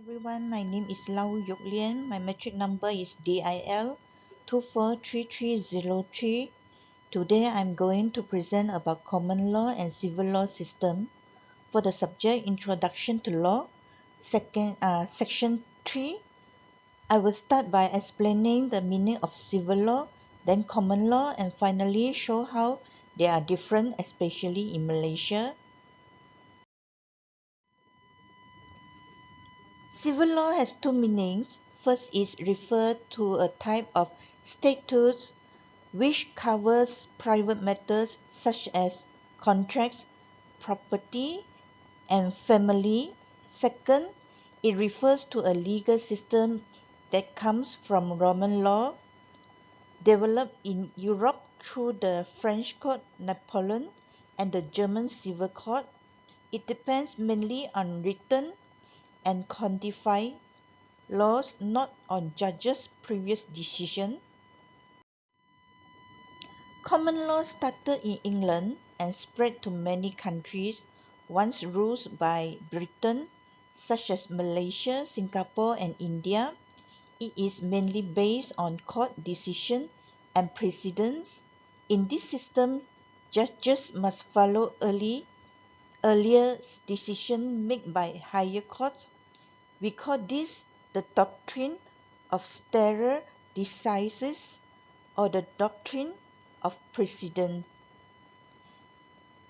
everyone, my name is Yoke. My metric number is DIL 243303. Today I'm going to present about common law and civil law system for the subject Introduction to Law, Section 3. I will start by explaining the meaning of civil law, then common law, and finally show how they are different, especially in Malaysia. Civil law has two meanings. First is refer to a type of statutes which covers private matters such as contracts, property, and family. Second, it refers to a legal system that comes from Roman law, developed in Europe through the French Code Napoleon and the German Civil Code. It depends mainly on written and codified laws, not on judges' previous decision. Common law started in England and spread to many countries once ruled by Britain, such as Malaysia, Singapore, and India. It is mainly based on court decision and precedents. In this system, judges must follow earlier decision made by higher courts. We call this the doctrine of stare decisis or the doctrine of precedent.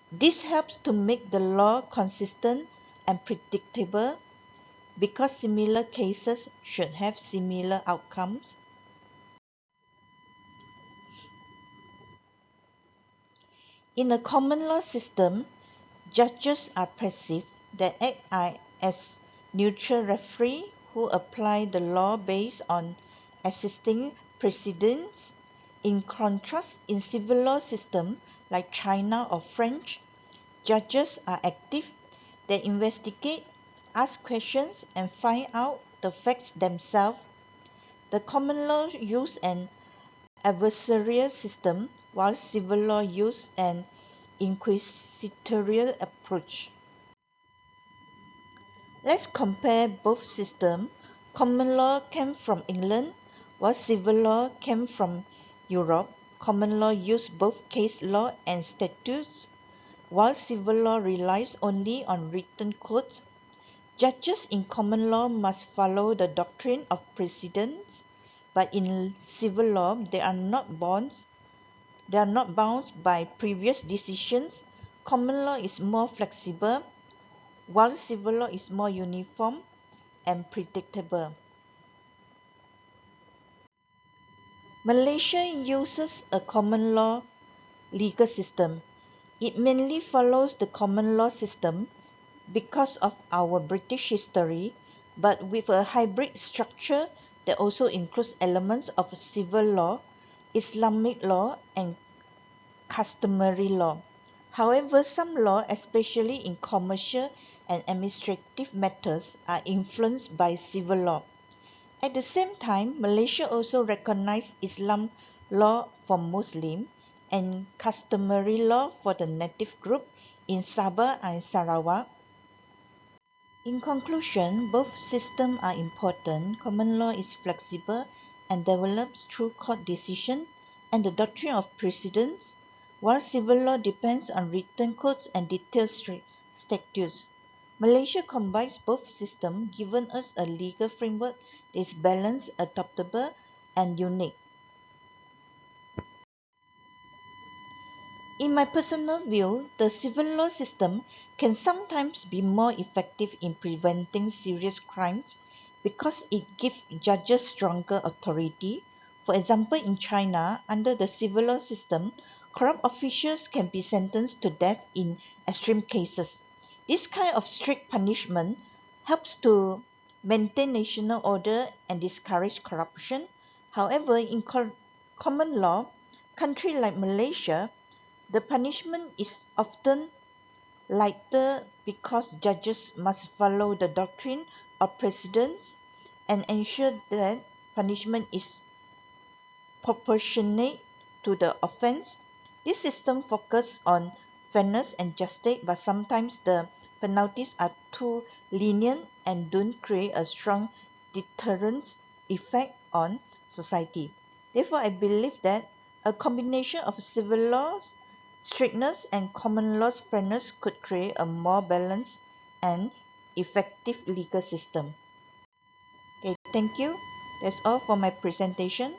This helps to make the law consistent and predictable because similar cases should have similar outcomes. In a common law system, judges are passive. They act as neutral referees who apply the law based on existing precedents. In contrast, in civil law systems like China or French, judges are active. They investigate, ask questions, and find out the facts themselves. The common law uses an adversarial system, while civil law uses an inquisitorial approach. Let's compare both systems. Common law came from England, while civil law came from Europe. Common law used both case law and statutes, while civil law relies only on written codes. Judges in common law must follow the doctrine of precedents, but in civil law they are not bound by previous decisions. Common law is more flexible, while civil law is more uniform and predictable. Malaysia uses a common law legal system. It mainly follows the common law system because of our British history, but with a hybrid structure that also includes elements of civil law, Islamic law, and customary law. However, some law, especially in commercial and administrative matters, are influenced by civil law. At the same time, Malaysia also recognized Islam law for Muslims and customary law for the native group in Sabah and Sarawak. In conclusion, both systems are important. Common law is flexible and develops through court decision and the doctrine of precedents, while civil law depends on written codes and detailed statutes. Malaysia combines both systems, giving us a legal framework that is balanced, adaptable, and unique. In my personal view, the civil law system can sometimes be more effective in preventing serious crimes because it gives judges stronger authority. For example, in China, under the civil law system, corrupt officials can be sentenced to death in extreme cases. This kind of strict punishment helps to maintain national order and discourage corruption. However, in common law, countries like Malaysia, the punishment is often lighter because judges must follow the doctrine of precedents and ensure that punishment is proportionate to the offense. This system focuses on fairness and justice, but sometimes the penalties are too lenient and don't create a strong deterrent effect on society. Therefore, I believe that a combination of civil laws strictness and common laws fairness could create a more balanced and effective legal system. Okay, thank you. That's all for my presentation.